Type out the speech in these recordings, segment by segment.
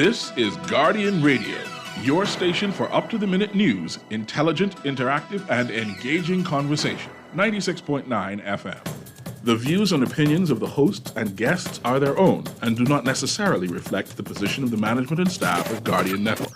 This is Guardian Radio, your station for up-to-the-minute news, intelligent, interactive, and engaging conversation. 96.9 FM. The views and opinions of the hosts and guests are their own and do not necessarily reflect the position of the management and staff of Guardian Network.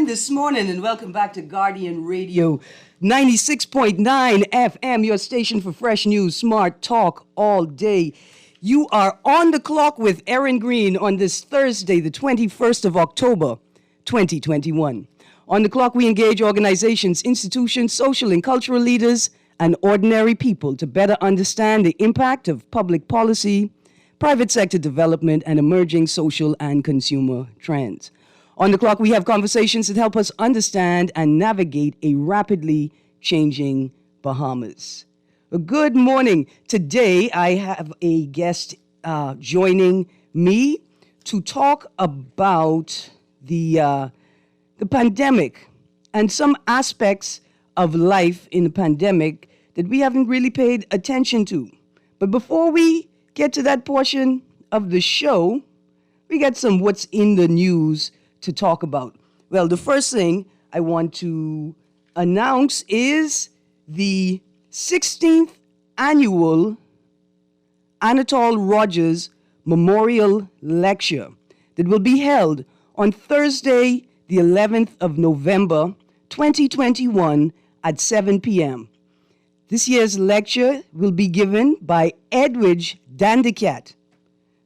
This morning and welcome back to Guardian Radio 96.9 FM, your station for fresh news, smart talk all day. You are on the clock with Erin Greene on this Thursday, the 21st of October, 2021. On the clock, we engage organizations, institutions, social and cultural leaders, and ordinary people to better understand the impact of public policy, private sector development, and emerging social and consumer trends. On the clock, we have conversations that help us understand and navigate a rapidly changing Bahamas. Good morning. Today, I have a guest joining me to talk about the pandemic and some aspects of life in the pandemic that we haven't really paid attention to. But before we get to that portion of the show, we got some what's in the news to talk about. Well, the first thing I want to announce is the 16th annual Anatole Rogers Memorial Lecture that will be held on Thursday, the 11th of November, 2021 at 7 p.m. This year's lecture will be given by Edwidge Dandicat,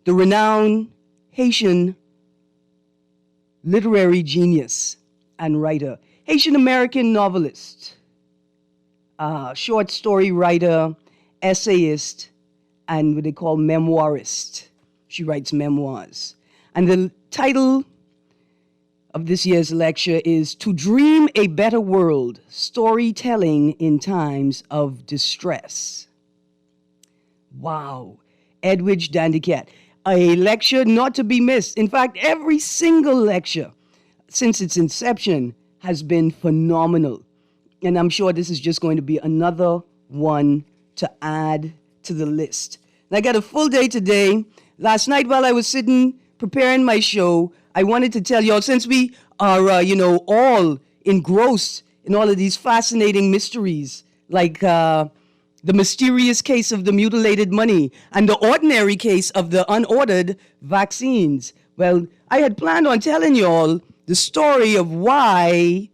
the renowned Haitian literary genius and writer, Haitian-American novelist, short story writer, essayist, and what they call memoirist. She writes memoirs. And the title of this year's lecture is To Dream a Better World, Storytelling in Times of Distress. Wow. Edwidge Dandicat. A lecture not to be missed. In fact, every single lecture since its inception has been phenomenal. And I'm sure this is just going to be another one to add to the list. And I got a full day today. Last night while I was sitting preparing my show, I wanted to tell you all, since we are, all engrossed in all of these fascinating mysteries, like the mysterious case of the mutilated money and the ordinary case of the unordered vaccines. Well, I had planned on telling you all the story of why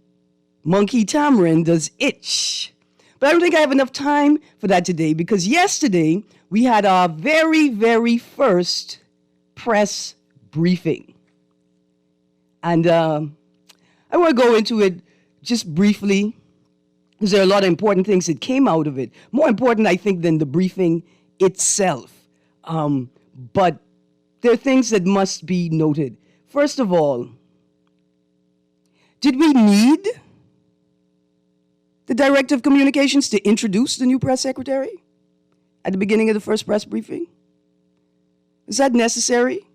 monkey tamarind does itch. But I don't think I have enough time for that today, because yesterday we had our very, very first press briefing. And I want to go into it just briefly, because there are a lot of important things that came out of it. More important, I think, than the briefing itself. But there are things that must be noted. First of all, did we need the Director of Communications to introduce the new press secretary at the beginning of the first press briefing? Is that necessary?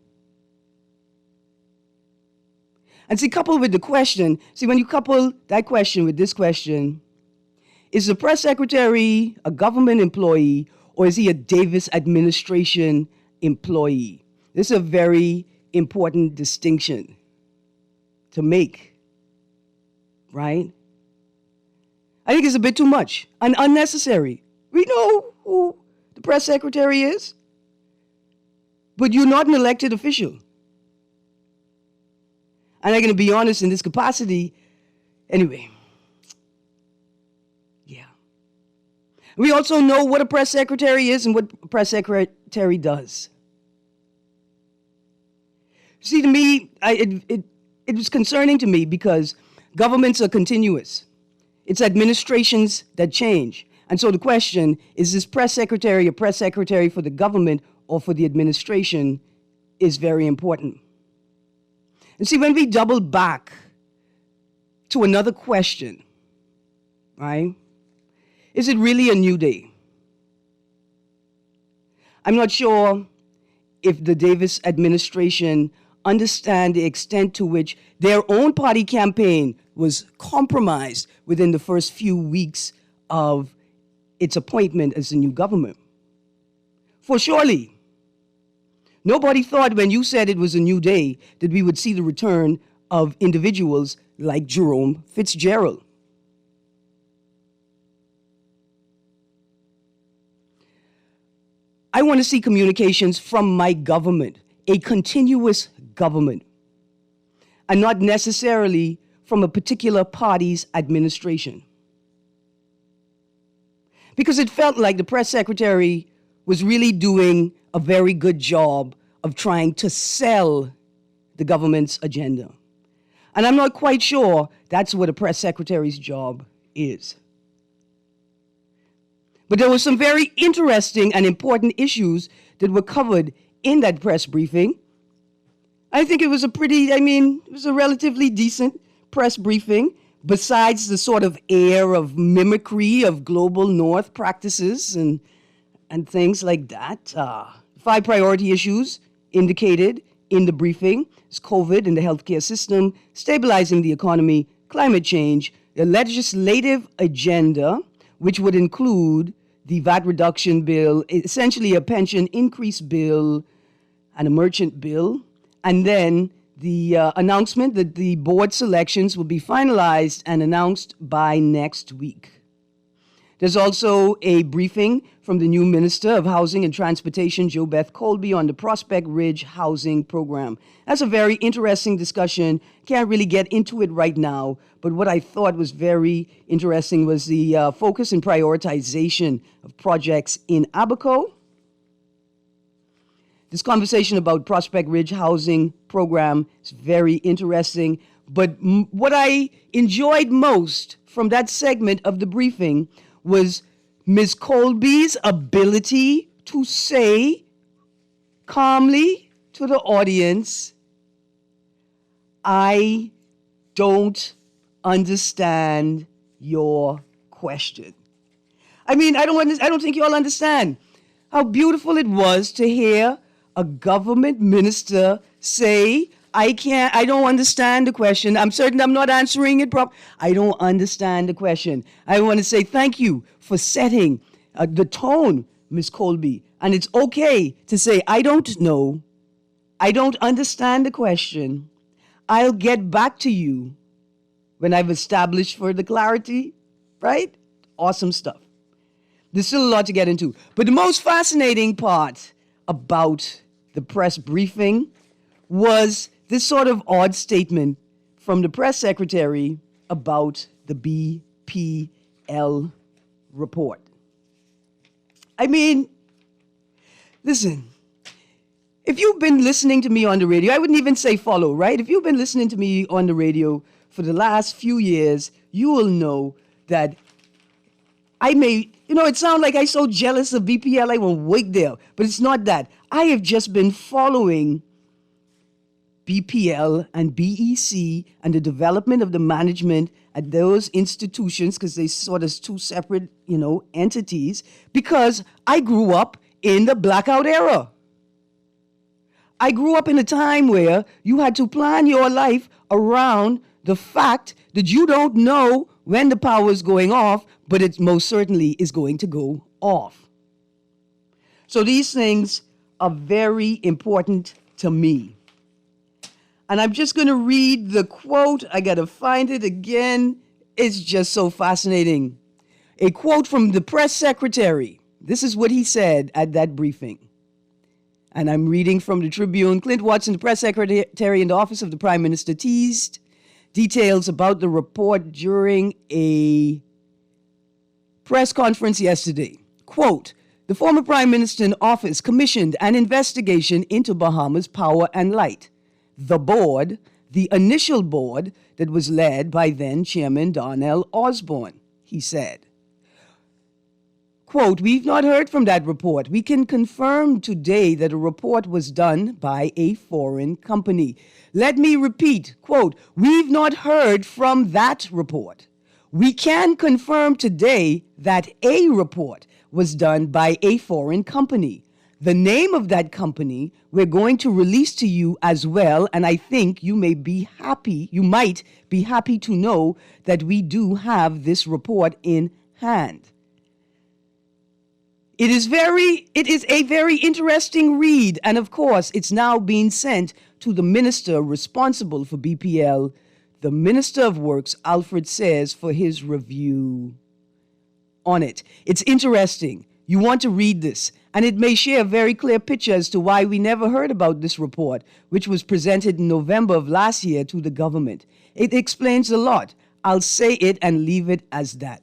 And coupled with the question, when you couple that question with this question, is the press secretary a government employee or is he a Davis administration employee? This is a very important distinction to make, right? I think it's a bit too much and unnecessary. We know who the press secretary is, but you're not an elected official. And I'm going to be honest in this capacity. Anyway, yeah. We also know what a press secretary is and what a press secretary does. See, to me, it was concerning to me because governments are continuous. It's administrations that change. And so the question, is this press secretary a press secretary for the government or for the administration, is very important. And see, when we double back to another question, right? Is it really a new day? I'm not sure if the Davis administration understand the extent to which their own party campaign was compromised within the first few weeks of its appointment as the new government. For surely, nobody thought when you said it was a new day that we would see the return of individuals like Jerome Fitzgerald. I want to see communications from my government, a continuous government, and not necessarily from a particular party's administration. Because it felt like the press secretary was really doing a very good job of trying to sell the government's agenda. And I'm not quite sure that's what a press secretary's job is. But there were some very interesting and important issues that were covered in that press briefing. I think it was it was a relatively decent press briefing, besides the sort of air of mimicry of global North practices and things like that. 5 priority issues indicated in the briefing is COVID and the healthcare system, stabilizing the economy, climate change, the legislative agenda, which would include the VAT reduction bill, essentially a pension increase bill and a merchant bill, and then the announcement that the board selections will be finalized and announced by next week. There's also a briefing from the new Minister of Housing and Transportation, Jo Beth Colby, on the Prospect Ridge Housing Program. That's a very interesting discussion. Can't really get into it right now, but what I thought was very interesting was the focus and prioritization of projects in Abaco. This conversation about Prospect Ridge Housing Program is very interesting, but what I enjoyed most from that segment of the briefing was Ms. Colby's ability to say calmly to the audience, I don't understand your question. I don't think you all understand how beautiful it was to hear a government minister say, I don't understand the question. I'm certain I'm not answering it properly. I don't understand the question. I want to say thank you for setting the tone, Ms. Colby. And it's okay to say, I don't know. I don't understand the question. I'll get back to you when I've established further clarity, right? Awesome stuff. There's still a lot to get into. But the most fascinating part about the press briefing was this sort of odd statement from the press secretary about the BPL report. Listen, if you've been listening to me on the radio, I wouldn't even say follow, right? If you've been listening to me on the radio for the last few years, you will know that it sounds like I'm so jealous of BPL, I won't wait there, but it's not that. I have just been following BPL and BEC and the development of the management at those institutions, because they sort of two separate, entities, because I grew up in the blackout era. I grew up in a time where you had to plan your life around the fact that you don't know when the power is going off, but it most certainly is going to go off. So these things are very important to me. And I'm just going to read the quote. I got to find it again. It's just so fascinating. A quote from the press secretary. This is what he said at that briefing. And I'm reading from the Tribune. Clint Watson, the press secretary in the office of the Prime Minister, teased details about the report during a press conference yesterday. Quote, the former prime minister in office commissioned an investigation into Bahamas Power and Light. The board, the initial board that was led by then Chairman Darnell Osborne, he said. Quote, we've not heard from that report. We can confirm today that a report was done by a foreign company. Let me repeat, quote, we've not heard from that report. We can confirm today that a report was done by a foreign company. The name of that company we're going to release to you as well, and I think you might be happy to know that we do have this report in hand. It is a very interesting read, and of course, it's now being sent to the minister responsible for BPL, the Minister of Works, Alfred Sayers, for his review on it. It's interesting. You want to read this, and it may share a very clear picture as to why we never heard about this report, which was presented in November of last year to the government. It explains a lot. I'll say it and leave it as that.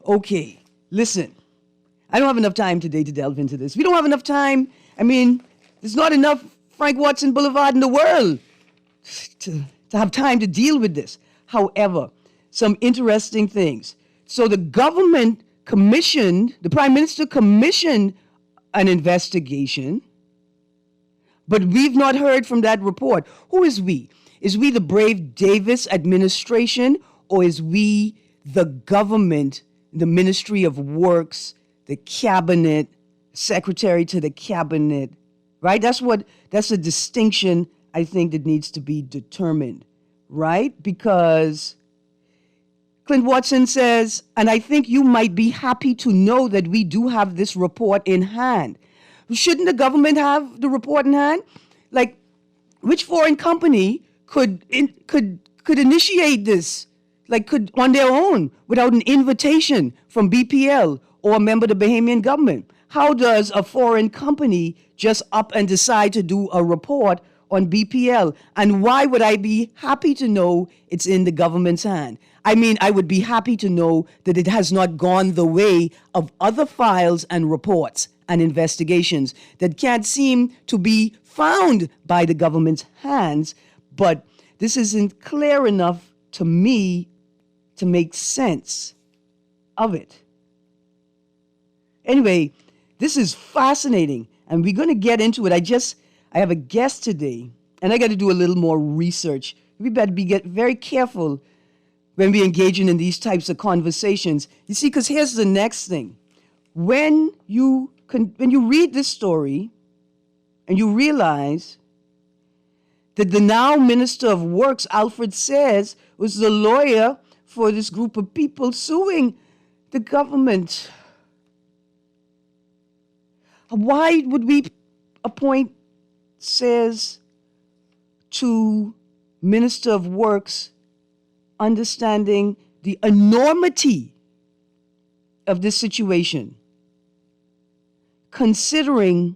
Okay, listen. I don't have enough time today to delve into this. We don't have enough time. I mean, there's not enough Frank Watson Boulevard in the world to have time to deal with this. However, some interesting things. So the government the Prime Minister commissioned an investigation, but we've not heard from that report. Who is we? Is we the Brave Davis administration, or is we the government, the Ministry of Works, the cabinet, secretary to the cabinet, right? That's a distinction I think that needs to be determined, right? Because Clint Watson says, and I think you might be happy to know that we do have this report in hand. Shouldn't the government have the report in hand? Like, which foreign company could initiate this, like could on their own without an invitation from BPL or a member of the Bahamian government? How does a foreign company just up and decide to do a report on BPL? And why would I be happy to know it's in the government's hand? I mean, I would be happy to know that it has not gone the way of other files and reports and investigations that can't seem to be found by the government's hands. But this isn't clear enough to me to make sense of it. Anyway, this is fascinating, and we're going to get into it. I have a guest today, and I got to do a little more research. We better get very careful when we're engaging in these types of conversations. You see, because here's the next thing. When you read this story and you realize that the now Minister of Works, Alfred Sayers, was the lawyer for this group of people suing the government. Why would we appoint Sayers to Minister of Works, understanding the enormity of this situation, considering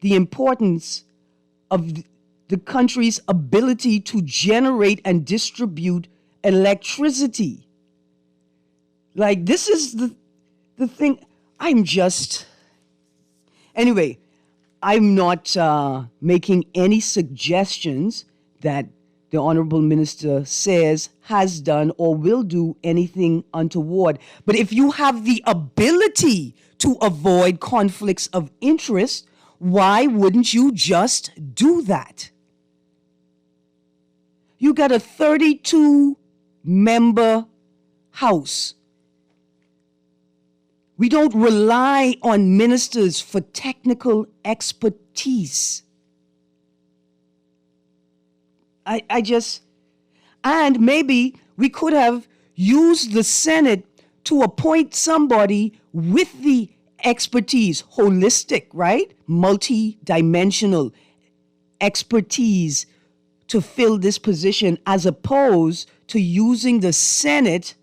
the importance of the country's ability to generate and distribute electricity? Like, this is the thing. Anyway, I'm not making any suggestions that the Honorable Minister Sayers has done or will do anything untoward. But if you have the ability to avoid conflicts of interest, why wouldn't you just do that? You got a 32-member House. We don't rely on ministers for technical expertise. And maybe we could have used the Senate to appoint somebody with the expertise, holistic, right? Multi-dimensional expertise to fill this position, as opposed to using the Senate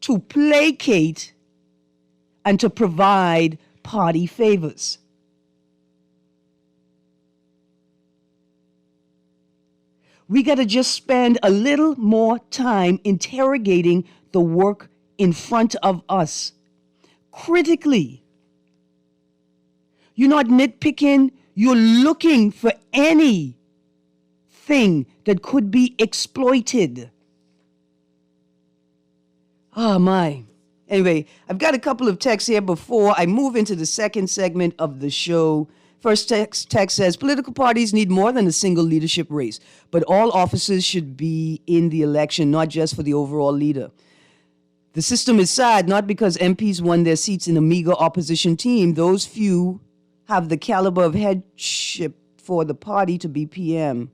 to placate and to provide party favors. We got to just spend a little more time interrogating the work in front of us critically. You're not nitpicking, you're looking for anything that could be exploited. Oh my. Anyway, I've got a couple of texts here before I move into the second segment of the show. First text says, political parties need more than a single leadership race, but all offices should be in the election, not just for the overall leader. The system is sad, not because MPs won their seats in a meager opposition team. Those few have the caliber of headship for the party to be PM.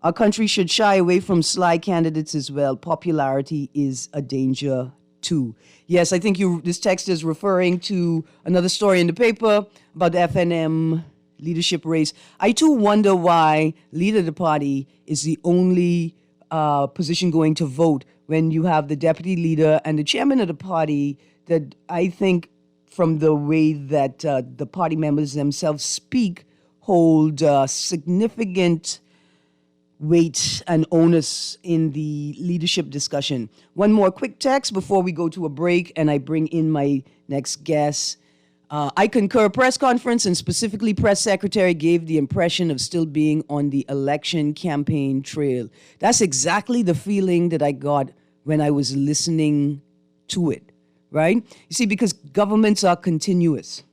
Our country should shy away from sly candidates as well. Popularity is a danger too. Yes, I think this text is referring to another story in the paper about the FNM leadership race. I too wonder why leader of the party is the only position going to vote when you have the deputy leader and the chairman of the party that I think from the way that the party members themselves speak hold significant weight and onus in the leadership discussion. One more quick text before we go to a break and I bring in my next guest. I concur. Press conference and specifically press secretary gave the impression of still being on the election campaign trail. That's exactly the feeling that I got when I was listening to it, right? You see, because governments are continuous.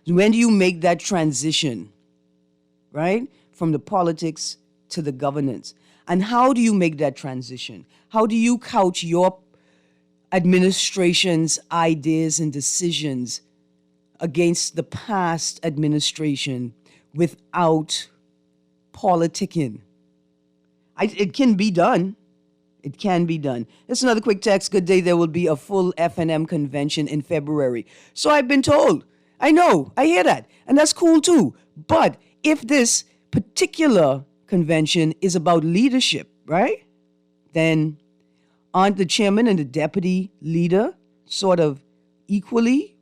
When do you make that transition, right? From the politics to the governance. And how do you make that transition? How do you couch your administration's ideas and decisions against the past administration without politicking? It can be done. It can be done. There's another quick text. Good day. There will be a full FNM convention in February. So I've been told. I know. I hear that. And that's cool too. But if this particular convention is about leadership, right? Then aren't the chairman and the deputy leader sort of equally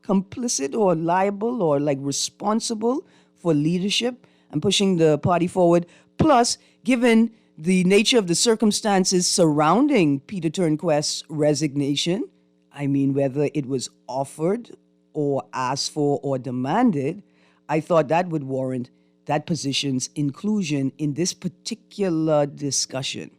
complicit or liable or like responsible for leadership and pushing the party forward? Plus, given the nature of the circumstances surrounding Peter Turnquest's resignation, I mean, whether it was offered or asked for or demanded, I thought that would warrant that position's inclusion in this particular discussion.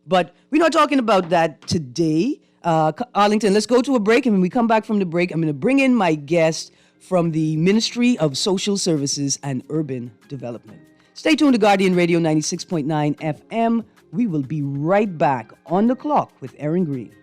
But we're not talking about that today. Arlington, let's go to a break. And when we come back from the break, I'm going to bring in my guest from the Ministry of Social Services and Urban Development. Stay tuned to Guardian Radio 96.9 FM. We will be right back on the clock with Erin Greene.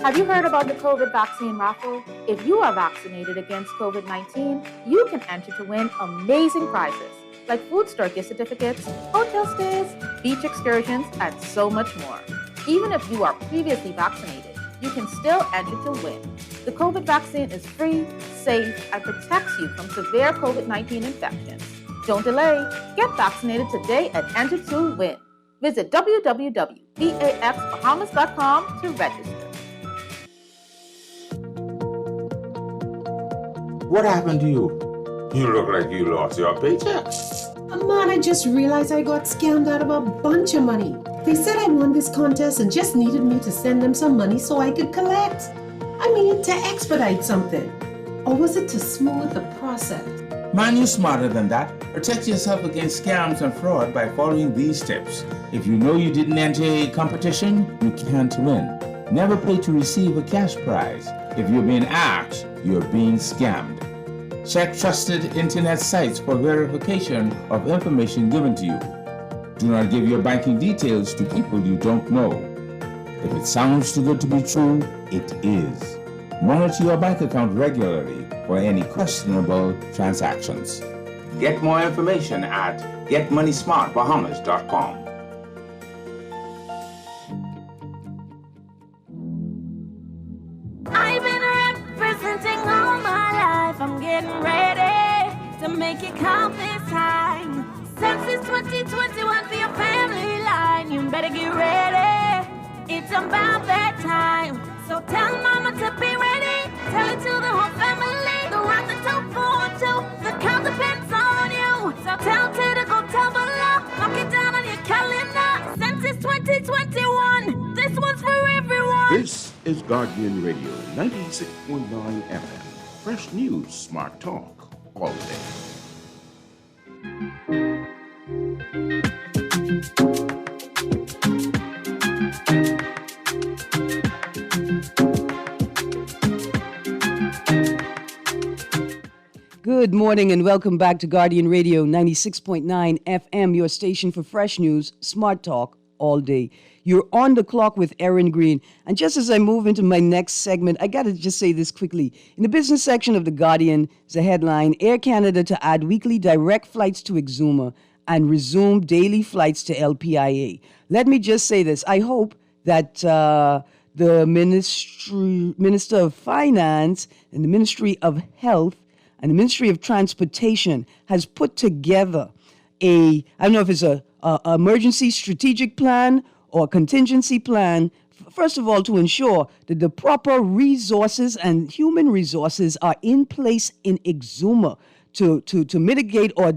Have you heard about the COVID vaccine raffle? If you are vaccinated against COVID-19, you can enter to win amazing prizes like food store gift certificates, hotel stays, beach excursions, and so much more. Even if you are previously vaccinated, you can still enter to win. The COVID vaccine is free, safe, and protects you from severe COVID-19 infections. Don't delay. Get vaccinated today and enter to win. Visit www.vaxbahamas.com to register. What happened to you? You look like you lost your paycheck. Man, I just realized I got scammed out of a bunch of money. They said I won this contest and just needed me to send them some money so I could collect. I mean, to expedite something. Or was it to smooth the process? Man, you're smarter than that. Protect yourself against scams and fraud by following these tips. If you know you didn't enter a competition, you can't win. Never pay to receive a cash prize. If you're being asked, you're being scammed. Check trusted internet sites for verification of information given to you. Do not give your banking details to people you don't know. If it sounds too good to be true, it is. Monitor your bank account regularly for any questionable transactions. Get more information at getmoneysmartbahamas.com. I've been representing all my life. I'm getting ready to make it count this time. Census 2021 for your family line. You better get ready. It's about that time. So tell mama to be ready. Tell it to the whole family. The rock the top for two. The count depends on you. So tell Ted to go tell below. Mark it down on your calendar. Census 2021. This one's for everyone. This is Guardian Radio, 96.9 FM. Fresh news, smart talk, all day. Good morning and welcome back to Guardian Radio 96.9 FM, your station for fresh news, smart talk, all day. You're on the clock with Erin Greene. And just as I move into my next segment, I got to just say this quickly. In the business section of The Guardian, is a headline, Air Canada to add weekly direct flights to Exuma and resume daily flights to LPIA. Let me just say this. I hope that the Minister of Finance and the Ministry of Health and the Ministry of Transportation has put together I don't know if it's a emergency strategic plan or contingency plan, first of all, to ensure that the proper resources and human resources are in place in Exuma to mitigate or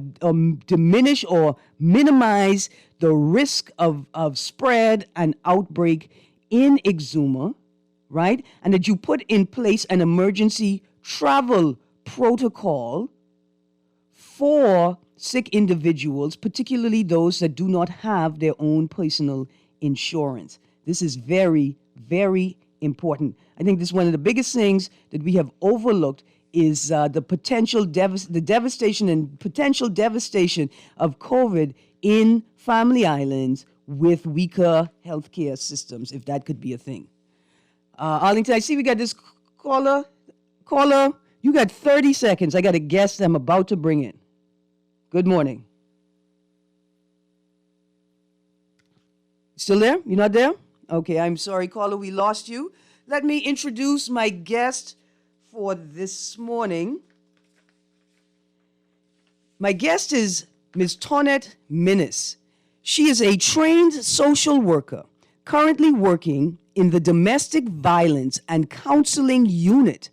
diminish or minimize the risk of spread and outbreak in Exuma, right? And that you put in place an emergency travel protocol for sick individuals, particularly those that do not have their own personal insurance. This is very, very important. I think this is one of the biggest things that we have overlooked is the potential the devastation and potential devastation of COVID in family islands with weaker healthcare systems, if that could be a thing. Arlington, I see we got this caller. Caller, you got 30 seconds. I got a guest I'm about to bring in. Good morning. Still there? You're not there? Okay, I'm sorry, caller, we lost you. Let me introduce my guest for this morning. My guest is Ms. Tonette Minnis. She is a trained social worker, currently working in the Domestic Violence and Counseling Unit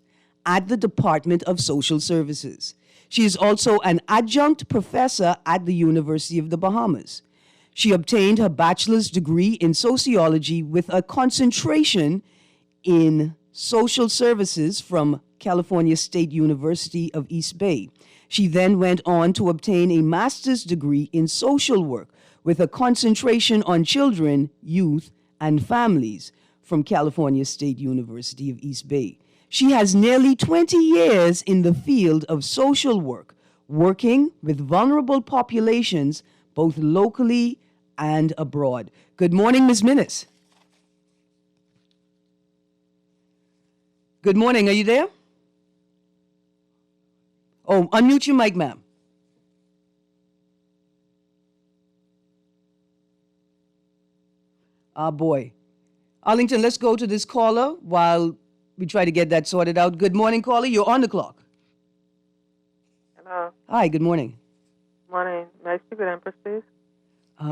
at the Department of Social Services. She is also an adjunct professor at the University of the Bahamas. She obtained her bachelor's degree in sociology with a concentration in social services from California State University of East Bay. She then went on to obtain a master's degree in social work with a concentration on children, youth, and families from California State University of East Bay. She has nearly 20 years in the field of social work, working with vulnerable populations both locally and abroad. Good morning, Ms. Minnis. Good morning. Are you there? Oh, unmute your mic, ma'am. Ah, boy. Arlington, let's go to this caller while we try to get that sorted out. Good morning, caller. You're on the clock. Hello. Hi, good morning. Morning. May I speak with Empress, please?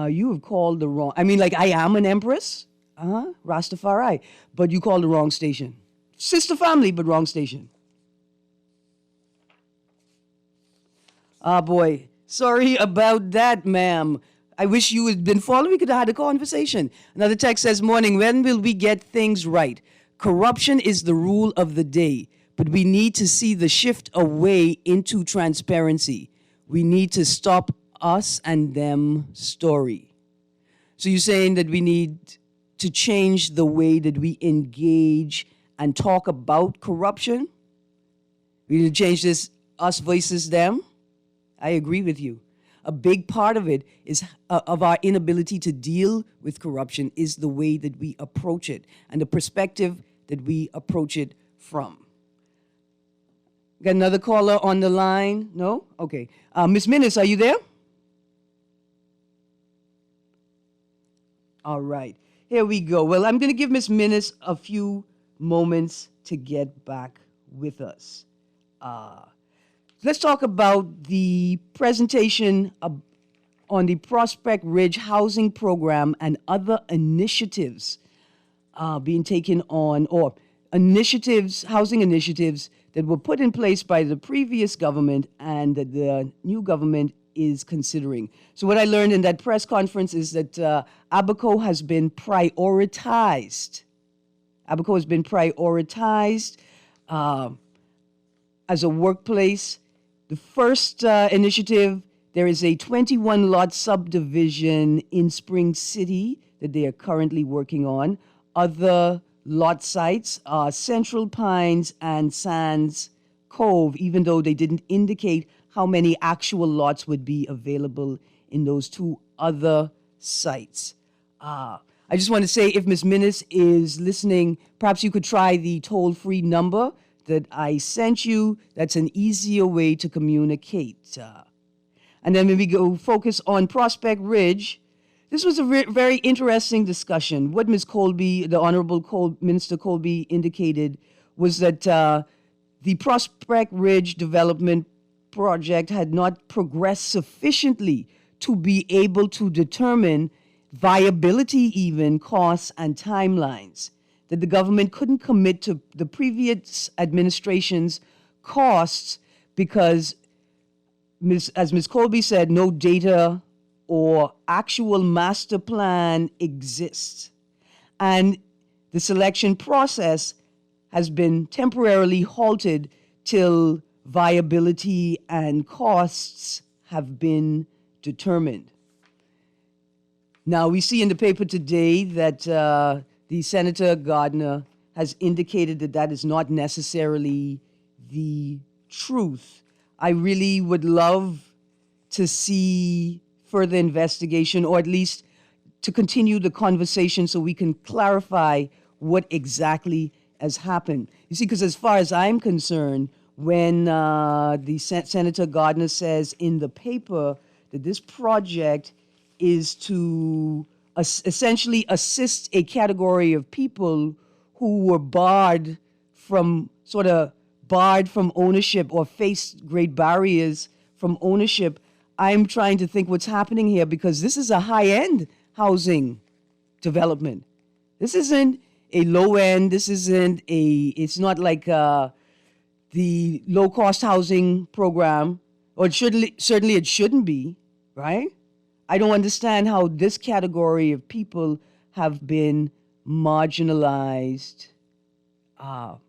You have called the wrong... I mean, like, I am an empress. Rastafari. But you called the wrong station. Sister family, but wrong station. Ah, boy. Sorry about that, ma'am. I wish you had been following. We could have had a conversation. Another text says, morning, when will we get things right? Corruption is the rule of the day, but we need to see the shift away into transparency. We need to stop us and them story. So you're saying that we need to change the way that we engage and talk about corruption? We need to change this us versus them? I agree with you. A big part of it is of our inability to deal with corruption is the way that we approach it and the perspective that we approach it from. Got another caller on the line? No? Okay. Ms. Minnis, are you there? All right. Here we go. Well, I'm going to give Ms. Minnis a few moments to get back with us. Let's talk about the presentation on the Prospect Ridge housing program and other initiatives being taken on, or housing initiatives that were put in place by the previous government and that the new government is considering. So what I learned in that press conference is that Abaco has been prioritized. Abaco has been prioritized as a workplace. The first initiative, there is a 21-lot subdivision in Spring City that they are currently working on. Other lot sites are Central Pines and Sands Cove, even though they didn't indicate how many actual lots would be available in those two other sites. I just want to say, if Ms. Minnis is listening, perhaps you could try the toll-free number that I sent you. That's an easier way to communicate. And then when we go focus on Prospect Ridge, this was a very interesting discussion. What Ms. Colby, the Honorable Minister Colby, indicated was that the Prospect Ridge development project had not progressed sufficiently to be able to determine viability, even costs and timelines, that the government couldn't commit to the previous administration's costs because, as Ms. Colby said, no data or actual master plan exists. And the selection process has been temporarily halted till viability and costs have been determined. Now, we see in the paper today that the Senator Gardner has indicated that that is not necessarily the truth. I really would love to see further investigation, or at least to continue the conversation so we can clarify what exactly has happened. You see, because as far as I'm concerned, when the Senator Gardner says in the paper that this project is to essentially assist a category of people who were barred from ownership or faced great barriers from ownership, I'm trying to think what's happening here, because this is a high-end housing development. This isn't a low-end, it's not like the low-cost housing program, or certainly it shouldn't be, right? I don't understand how this category of people have been marginalized from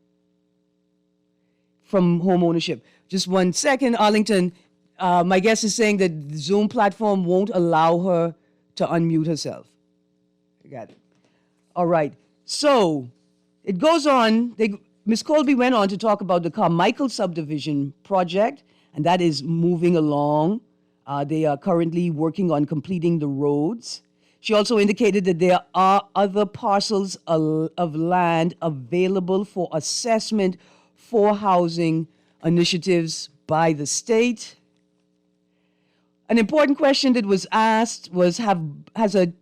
home ownership. Just 1 second, Arlington. My guest is saying that the Zoom platform won't allow her to unmute herself. I got it. All right. So it goes on. Ms. Colby went on to talk about the Carmichael subdivision project, and that is moving along. They are currently working on completing the roads. She also indicated that there are other parcels of land available for assessment for housing initiatives by the state. An important question that was asked was, has an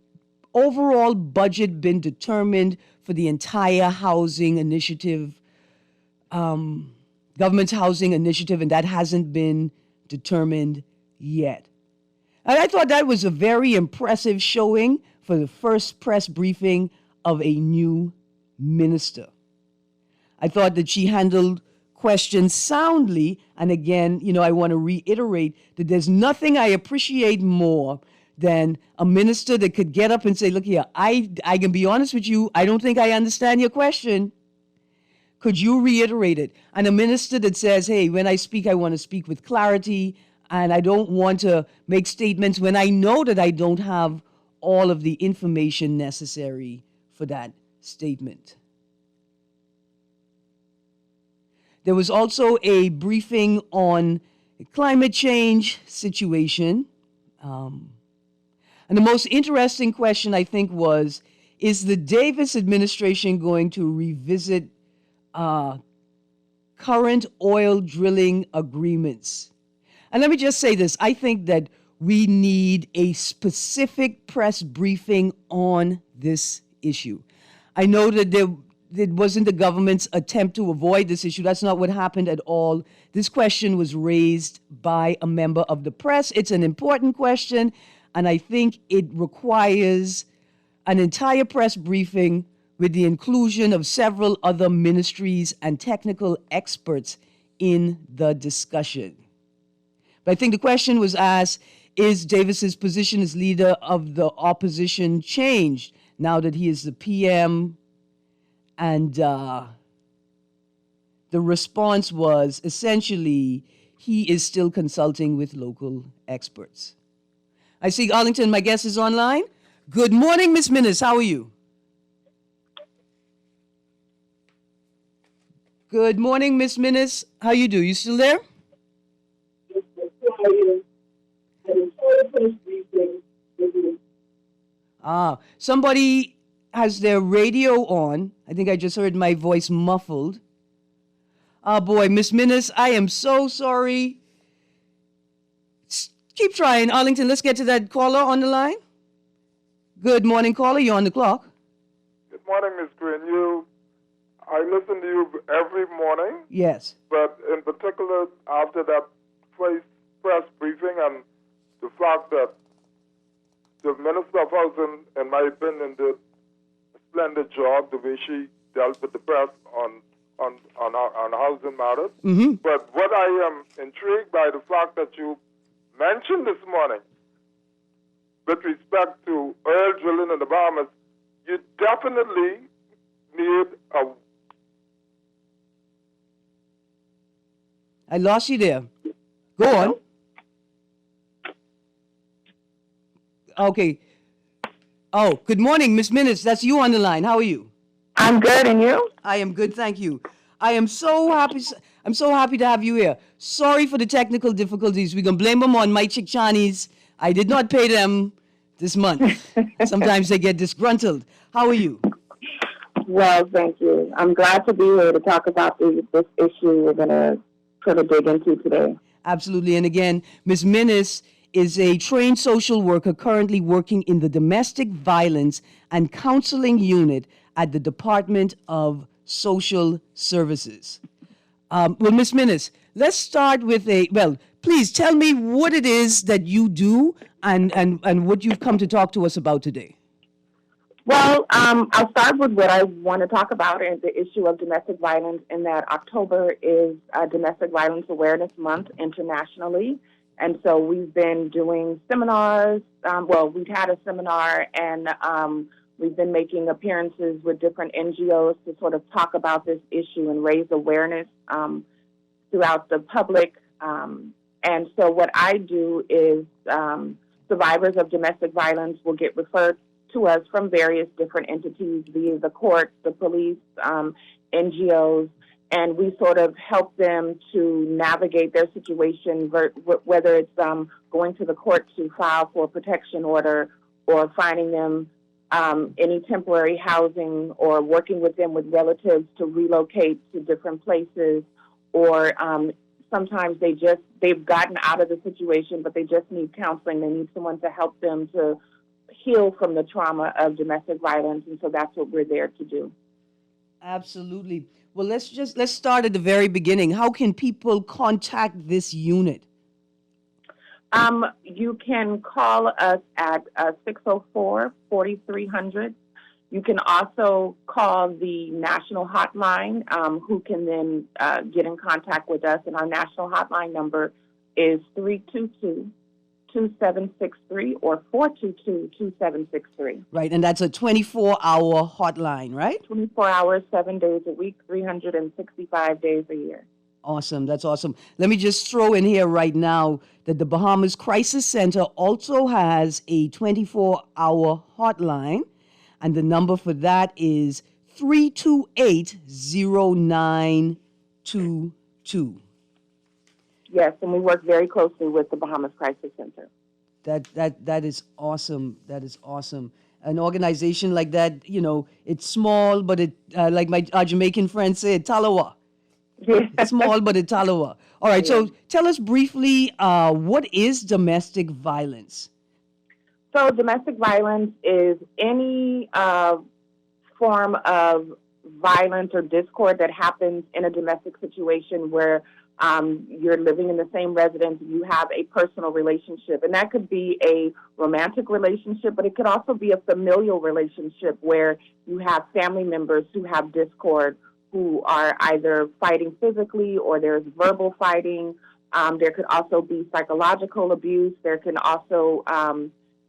overall budget been determined for the entire housing initiative, government's housing initiative, and that hasn't been determined yet. And I thought that was a very impressive showing for the first press briefing of a new minister. I thought that she handled questions soundly, and again, I want to reiterate that there's nothing I appreciate more than a minister that could get up and say, look here, I can be honest with you, I don't think I understand your question. Could you reiterate it? And a minister that says, hey, when I speak, I want to speak with clarity, and I don't want to make statements when I know that I don't have all of the information necessary for that statement. There was also a briefing on the climate change situation. And the most interesting question, I think, was, is the Davis administration going to revisit current oil drilling agreements? And let me just say this. I think that we need a specific press briefing on this issue. I know that it wasn't the government's attempt to avoid this issue. That's not what happened at all. This question was raised by a member of the press. It's an important question. And I think it requires an entire press briefing with the inclusion of several other ministries and technical experts in the discussion. But I think the question was asked, is Davis's position as leader of the opposition changed now that he is the PM? And the response was essentially, he is still consulting with local experts. I see Arlington, my guest, is online. Good morning, Ms. Minnis. How are you? Good morning, Ms. Minnis. How you do? You still there? Somebody has their radio on. I think I just heard my voice muffled. Oh boy, Miss Minnis, I am so sorry. Keep trying, Arlington. Let's get to that caller on the line. Good morning, caller. You're on the clock. Good morning, Ms. Greene. I listen to you every morning. Yes. But in particular, after that press briefing and the fact that the Minister of Housing, in my opinion, did a splendid job the way she dealt with the press on housing matters. Mm-hmm. But what I am intrigued by the fact that you mentioned this morning with respect to oil drilling in the Bahamas, you definitely need a... I lost you there. Go on. Okay. Oh, good morning, Miss Minnis. That's you on the line. How are you? I'm good, and you? I am good, thank you. I am so happy. I'm so happy to have you here. Sorry for the technical difficulties. We can blame them on my Chickchanis. I did not pay them this month. Sometimes they get disgruntled. How are you? Well, thank you. I'm glad to be here to talk about this issue we're going to sort of dig into today. Absolutely. And again, Ms. Minnis is a trained social worker currently working in the Domestic Violence and Counseling Unit at the Department of Social Services. Well, Ms. Minnis, let's start with please tell me what it is that you do and what you've come to talk to us about today. Well, I'll start with what I want to talk about, and the issue of domestic violence, in that October is Domestic Violence Awareness Month internationally. And so we've been doing seminars. We've had a seminar, and we've been making appearances with different NGOs to sort of talk about this issue and raise awareness throughout the public. And so what I do is survivors of domestic violence will get referred to us from various different entities, via the courts, the police, NGOs, and we sort of help them to navigate their situation, whether it's going to the court to file for a protection order, or finding them any temporary housing, or working with them with relatives to relocate to different places, or sometimes they've gotten out of the situation, but they just need counseling. They need someone to help them to heal from the trauma of domestic violence, and so that's what we're there to do. Absolutely. Well, let's start at the very beginning. How can people contact this unit? You can call us at 604-4300. You can also call the national hotline, who can then get in contact with us, and our national hotline number is 322-2763 or 422-2763. Right, and that's a 24-hour hotline, right? 24 hours, 7 days a week, 365 days a year. Awesome, that's awesome. Let me just throw in here right now that the Bahamas Crisis Center also has a 24-hour hotline, and the number for that is 328-0922. Yes, and we work very closely with the Bahamas Crisis Center. That is awesome. That is awesome. An organization like that, it's small, but it, like our Jamaican friend said, Talawa. Yeah. It's small, but it's Talawa. All right, so tell us briefly, what is domestic violence? So domestic violence is any form of violence or discord that happens in a domestic situation where You're living in the same residence, you have a personal relationship, and that could be a romantic relationship, but it could also be a familial relationship where you have family members who have discord, who are either fighting physically or there's verbal fighting. There could also be psychological abuse. There can also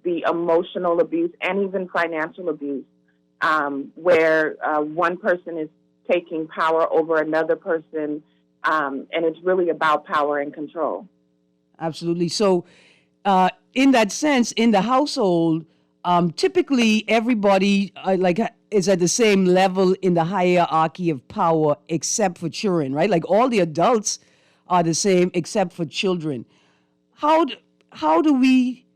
be emotional abuse and even financial abuse, where one person is taking power over another person, and it's really about power and control. Absolutely. So, in that sense, in the household, typically everybody is at the same level in the hierarchy of power, except for children, right? Like all the adults are the same except for children. How do we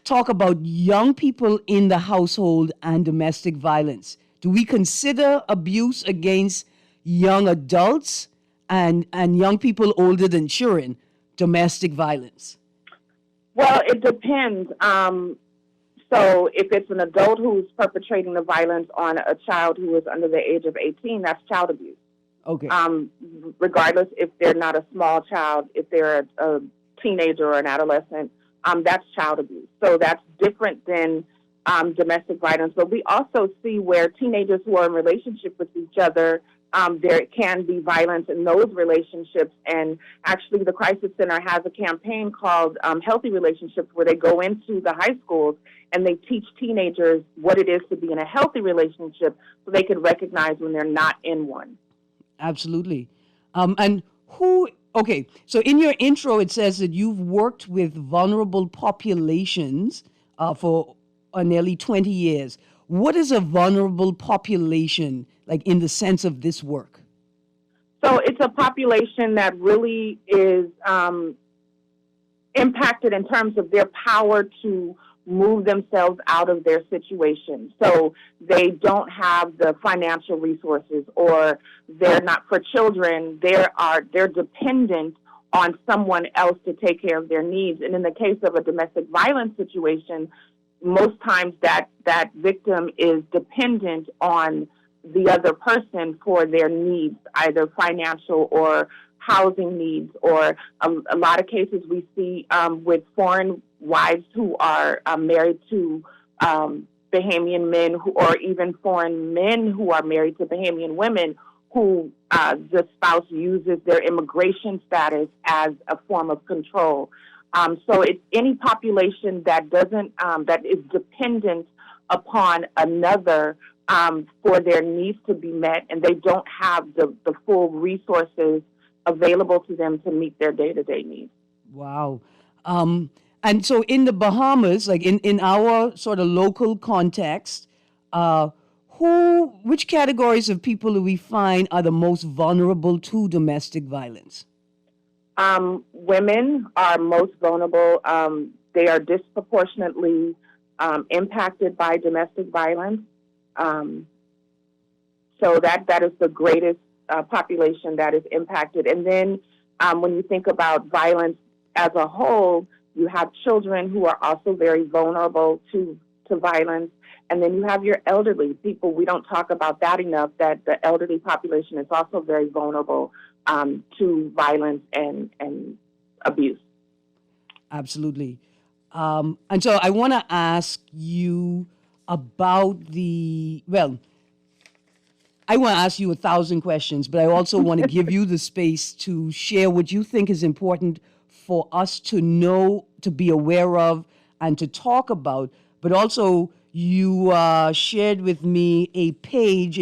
talk about young people in the household and domestic violence? Do we consider abuse against young adults and young people older than children domestic violence? Well, it depends. So if it's an adult who's perpetrating the violence on a child who is under the age of 18, that's child abuse. Okay. Regardless if they're not a small child, if they're a teenager or an adolescent, that's child abuse. So that's different than domestic violence. But we also see where teenagers who are in relationship with each other, there can be violence in those relationships. And actually, the Crisis Center has a campaign called Healthy Relationships, where they go into the high schools and they teach teenagers what it is to be in a healthy relationship so they can recognize when they're not in one. Absolutely. Okay, so in your intro, it says that you've worked with vulnerable populations for nearly 20 years. What is a vulnerable population, like in the sense of this work? So it's a population that really is impacted in terms of their power to move themselves out of their situation. So they don't have the financial resources, or they're not, for children, they're dependent on someone else to take care of their needs. And in the case of a domestic violence situation, most times that victim is dependent on the other person for their needs, either financial or housing needs, or a lot of cases we see with foreign wives who are married to Bahamian men, or even foreign men who are married to Bahamian women, who the spouse uses their immigration status as a form of control. So it's any population that doesn't that is dependent upon another for their needs to be met, and they don't have the full resources available to them to meet their day-to-day needs. Wow. And so in the Bahamas, like in our sort of local context, which categories of people do we find are the most vulnerable to domestic violence? Women are most vulnerable. They are disproportionately impacted by domestic violence. So that is the greatest population that is impacted. And then when you think about violence as a whole, you have children who are also very vulnerable to violence. And then you have your elderly people. We don't talk about that enough, that the elderly population is also very vulnerable to violence and abuse. Absolutely. And so I want to ask you about I want to ask you 1,000 questions, but I also want to give you the space to share what you think is important for us to know, to be aware of, and to talk about. But also, you shared with me a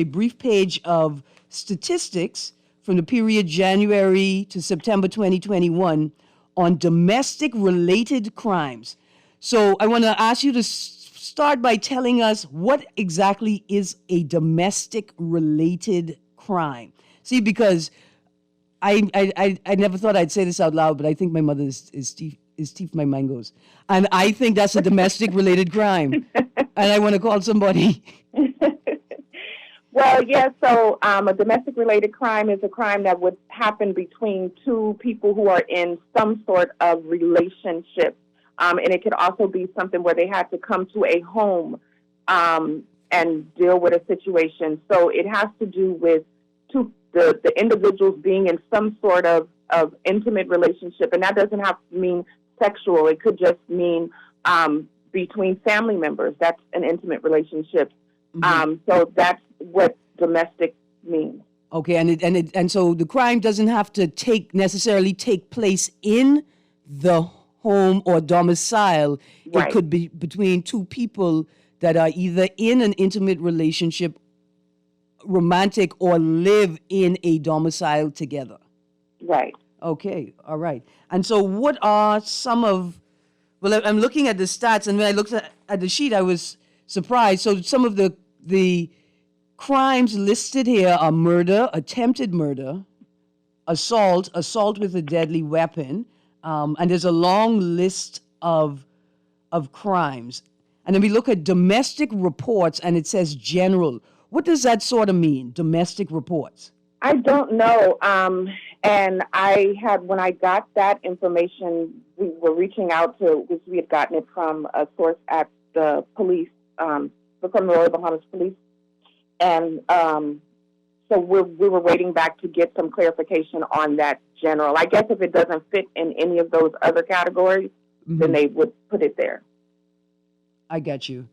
brief page of statistics from the period January to September 2021 on domestic-related crimes. So I want to ask you to start by telling us what exactly is a domestic-related crime. See, because I never thought I'd say this out loud, but I think my mother is teeth my mangoes. And I think that's a domestic-related crime. And I want to call somebody. Well, yeah, so a domestic-related crime is a crime that would happen between two people who are in some sort of relationship. And it could also be something where they had to come to a home and deal with a situation. So it has to do with the individuals being in some sort of intimate relationship, and that doesn't have to mean sexual. It could just mean between family members. That's an intimate relationship. So that's what domestic means. Okay, and so the crime doesn't have to necessarily take place in the home or domicile. Right. It could be between two people that are either in an intimate relationship, romantic, or live in a domicile together. Right. Okay, all right. And so what are some of, well, I'm looking at the stats, and when I looked at the sheet, I was surprised. So some of the crimes listed here are murder, attempted murder, assault with a deadly weapon, and there's a long list of crimes. And then we look at domestic reports, and it says general. What does that sort of mean, domestic reports? I don't know. And when I got that information, we were reaching out because we had gotten it from a source at the police, from the Royal Bahamas Police. And so we were waiting back to get some clarification on that general. I guess if it doesn't fit in any of those other categories, then they would put it there. I get you.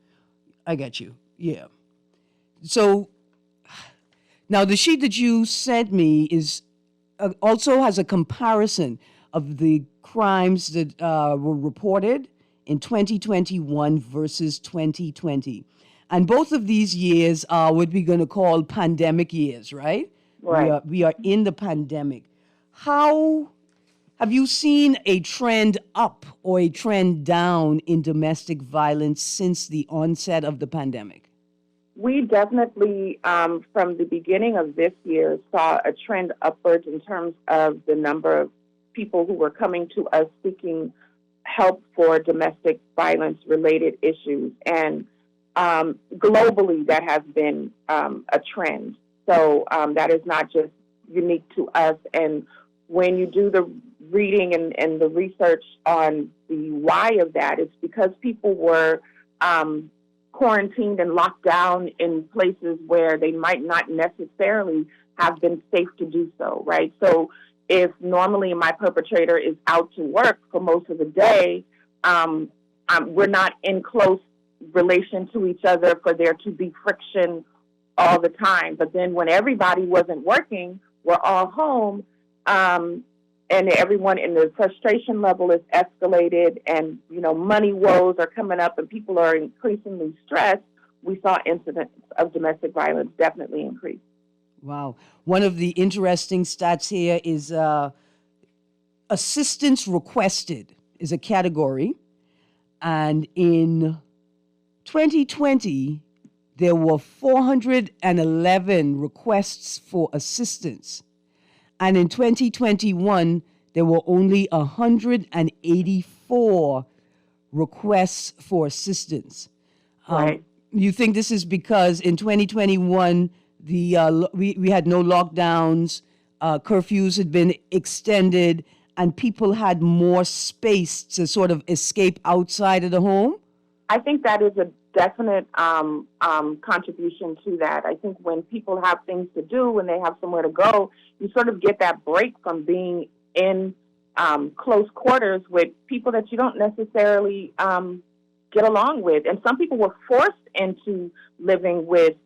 Yeah. So now the sheet that you sent me is also has a comparison of the crimes that were reported in 2021 versus 2020. And both of these years are what we're going to call pandemic years, right? Right. We are in the pandemic. How have you seen a trend up or a trend down in domestic violence since the onset of the pandemic? We definitely, from the beginning of this year, saw a trend upwards in terms of the number of people who were coming to us seeking help for domestic violence-related issues. And globally, that has been a trend. So that is not just unique to us. And when you do the reading and the research on the why of that, it's because people were quarantined and locked down in places where they might not necessarily have been safe to do so, right? So if normally my perpetrator is out to work for most of the day, we're not in close relation to each other for there to be friction all the time. But then when everybody wasn't working, we're all home, and everyone in the frustration level is escalated, and money woes are coming up, and people are increasingly stressed. We saw incidents of domestic violence definitely increase. Wow. One of the interesting stats here is assistance requested is a category, and in 2020 there were 411 requests for assistance. And in 2021, there were only 184 requests for assistance. Right. You think this is because in 2021, we had no lockdowns, curfews had been extended, and people had more space to sort of escape outside of the home? I think that is a definite contribution to that. I think when people have things to do, when they have somewhere to go, you sort of get that break from being in close quarters with people that you don't necessarily get along with. And some people were forced into living with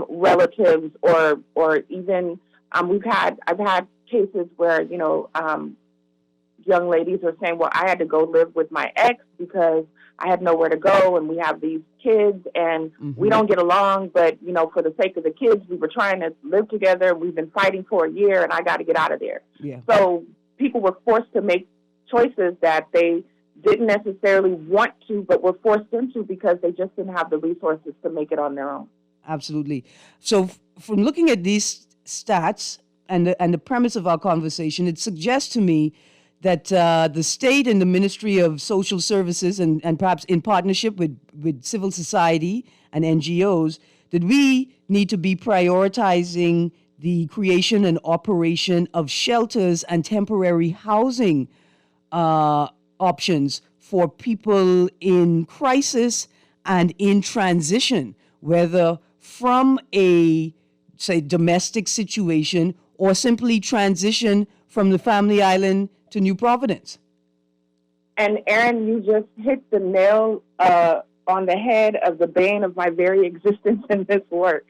relatives, or even I've had cases where young ladies are saying, well, I had to go live with my ex because I had nowhere to go, and we have these kids, and we don't get along, but, for the sake of the kids, we were trying to live together. We've been fighting for a year, and I got to get out of there. Yeah. So people were forced to make choices that they didn't necessarily want to, but were forced into because they just didn't have the resources to make it on their own. Absolutely. So from looking at these stats and the premise of our conversation, it suggests to me that the state and the Ministry of Social Services, and perhaps in partnership with civil society and NGOs, that we need to be prioritizing the creation and operation of shelters and temporary housing options for people in crisis and in transition, whether from a say, domestic situation or simply transition from the family island to New Providence. And Erin, you just hit the nail on the head of the bane of my very existence in this work.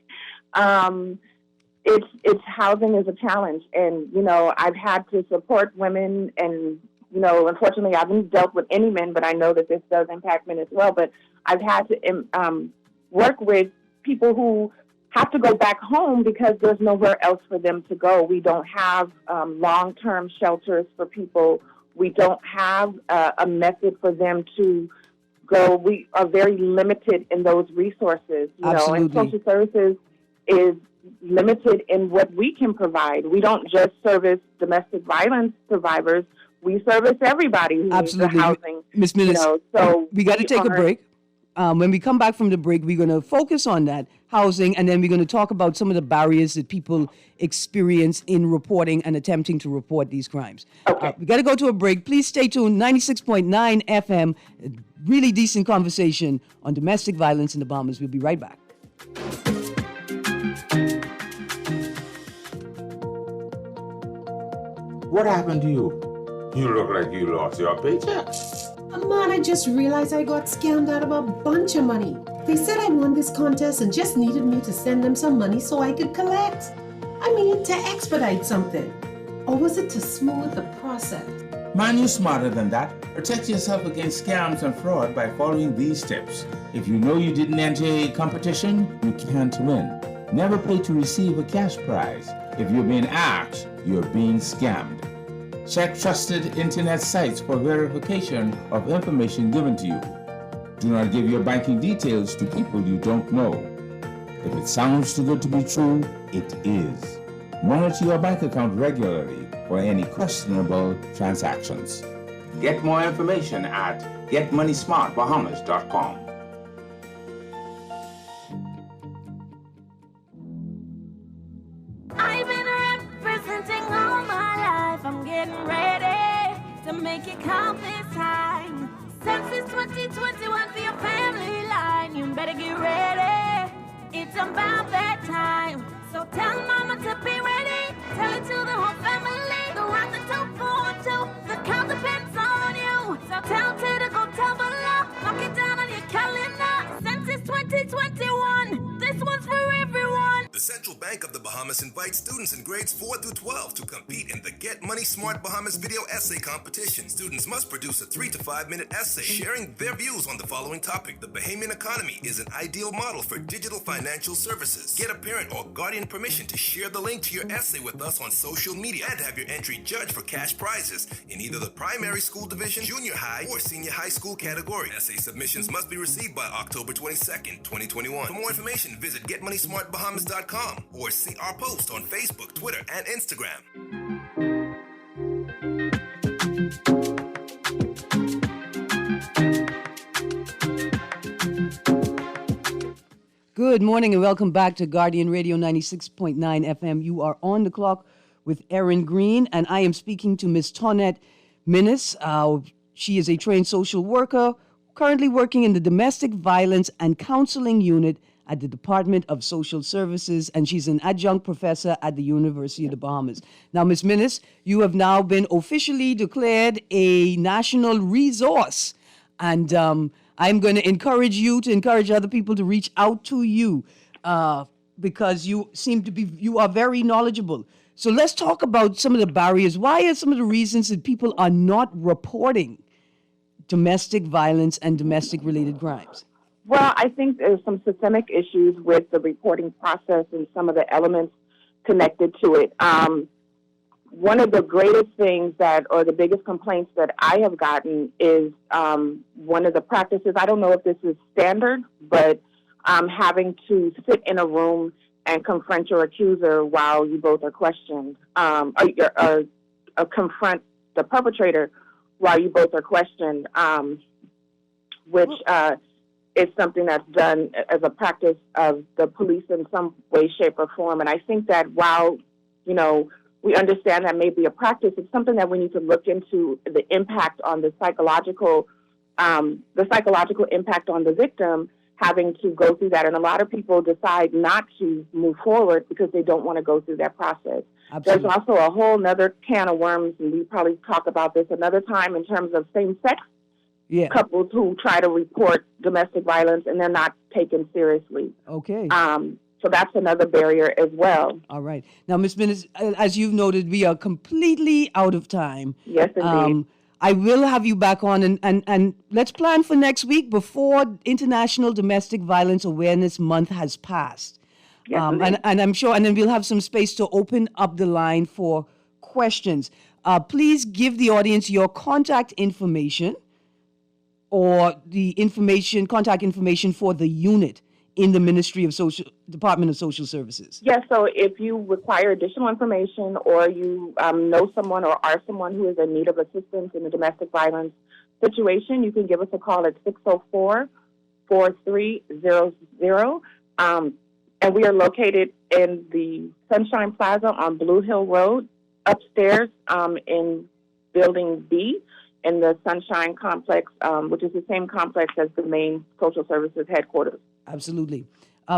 It's housing is a challenge, and I've had to support women, and unfortunately, I haven't dealt with any men, but I know that this does impact men as well. But I've had to work with people who have to go back home because there's nowhere else for them to go. We don't have long-term shelters for people. We don't have a method for them to go. We are very limited in those resources, Absolutely. And social services is limited in what we can provide. We don't just service domestic violence survivors. We service everybody who needs the housing. Ms. Millis, so we got to take a break. When we come back from the break, we're going to focus on that housing, and then we're going to talk about some of the barriers that people experience in reporting and attempting to report these crimes. Okay. We got to go to a break. Please stay tuned. 96.9 FM. Really decent conversation on domestic violence in the Bahamas. We'll be right back. What happened to you? You look like you lost your paycheck. Man, I just realized I got scammed out of a bunch of money. They said I won this contest and just needed me to send them some money so I could collect. I mean, to expedite something. Or was it to smooth the process? Man, you're smarter than that. Protect yourself against scams and fraud by following these steps. If you know you didn't enter a competition, you can't win. Never pay to receive a cash prize. If you're being asked, you're being scammed. Check trusted internet sites for verification of information given to you. Do not give your banking details to people you don't know. If it sounds too good to be true, it is. Monitor your bank account regularly for any questionable transactions. Get more information at getmoneysmartbahamas.com. I've been representing all my life. I'm getting ready to make it count this time. Census 2021 for your family line. You better get ready. It's about that time. So tell mama to be ready. Tell it to the whole family. The rock the top forward to the count depends on you. So tell Ted to go tell below. Knock it down on your calendar. Census 2021. This one's for everyone. The Central Bank of the Bahamas invites students in grades 4 through 12 to compete in the Get Money Smart Bahamas video essay competition. Students must produce a 3 to 5 minute essay sharing their views on the following topic. The Bahamian economy is an ideal model for digital financial services. Get a parent or guardian permission to share the link to your essay with us on social media and have your entry judged for cash prizes in either the primary school division, junior high, or senior high school category. Essay submissions must be received by October 22nd, 2021. For more information, visit getmoneysmartbahamas.com or see our post on Facebook, Twitter, and Instagram. Good morning and welcome back to Guardian Radio 96.9 FM. You are on the clock with Erin Greene, and I am speaking to Ms. Tonette Minnis. She is a trained social worker, currently working in the Domestic Violence and Counseling Unit at the Department of Social Services, and she's an adjunct professor at the University of the Bahamas. Now, Ms. Minnis, you have now been officially declared a national resource, and I'm going to encourage you to encourage other people to reach out to you because you are very knowledgeable. So let's talk about some of the barriers. Why are some of the reasons that people are not reporting domestic violence and domestic-related crimes? Well, I think there's some systemic issues with the reporting process and some of the elements connected to it. One of the greatest things or the biggest complaints that I have gotten is one of the practices, I don't know if this is standard, but having to sit in a room and confront your accuser while you both are questioned, or confront the perpetrator while you both are questioned, which is something that's done as a practice of the police in some way, shape, or form. And I think that while, we understand that may be a practice, it's something that we need to look into the impact on the psychological impact on the victim, having to go through that. And a lot of people decide not to move forward because they don't want to go through that process. Absolutely. There's also a whole nother can of worms, and we probably talk about this another time in terms of same-sex couples who try to report domestic violence and they're not taken seriously. Okay. So that's another barrier as well. All right. Now, Ms. Minnis, as you've noted, we are completely out of time. Yes, indeed. I will have you back on, and let's plan for next week before International Domestic Violence Awareness Month has passed. Yes, and I'm sure, and then we'll have some space to open up the line for questions. Please give the audience your contact information or the contact information for the unit in the Department of Social Services. Yes, so if you require additional information or you know someone or are someone who is in need of assistance in a domestic violence situation, you can give us a call at 604-4300. And we are located in the Sunshine Plaza on Blue Hill Road, upstairs in Building B in the Sunshine Complex, which is the same complex as the main social services headquarters. Absolutely.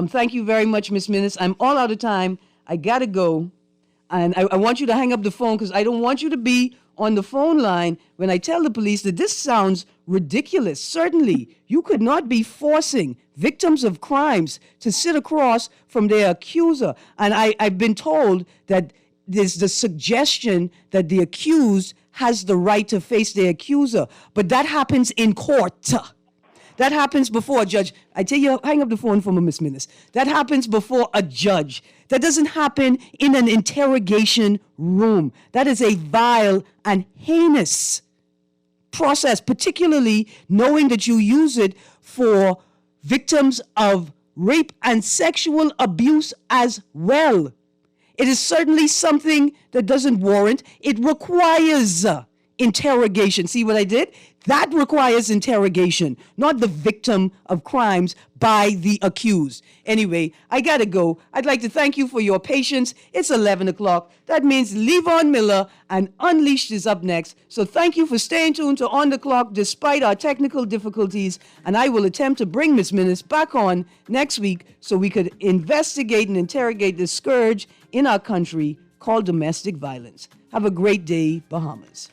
Thank you very much, Ms. Minnis. I'm all out of time. I got to go. And I want you to hang up the phone because I don't want you to be on the phone line when I tell the police that this sounds ridiculous. Certainly, you could not be forcing victims of crimes to sit across from their accuser. And I've been told that there's the suggestion that the accused has the right to face their accuser. But that happens in court. That happens before a judge. I tell you, hang up the phone from a Miss Minnis. That happens before a judge. That doesn't happen in an interrogation room. That is a vile and heinous process, particularly knowing that you use it for victims of rape and sexual abuse as well. It is certainly something that doesn't warrant. It requires interrogation. See what I did? That requires interrogation, not the victim of crimes by the accused. Anyway, I gotta go. I'd like to thank you for your patience. It's 11 o'clock. That means Levon Miller and Unleashed is up next. So thank you for staying tuned to On the Clock despite our technical difficulties. And I will attempt to bring Ms. Minnis back on next week so we could investigate and interrogate this scourge in our country called domestic violence. Have a great day, Bahamas.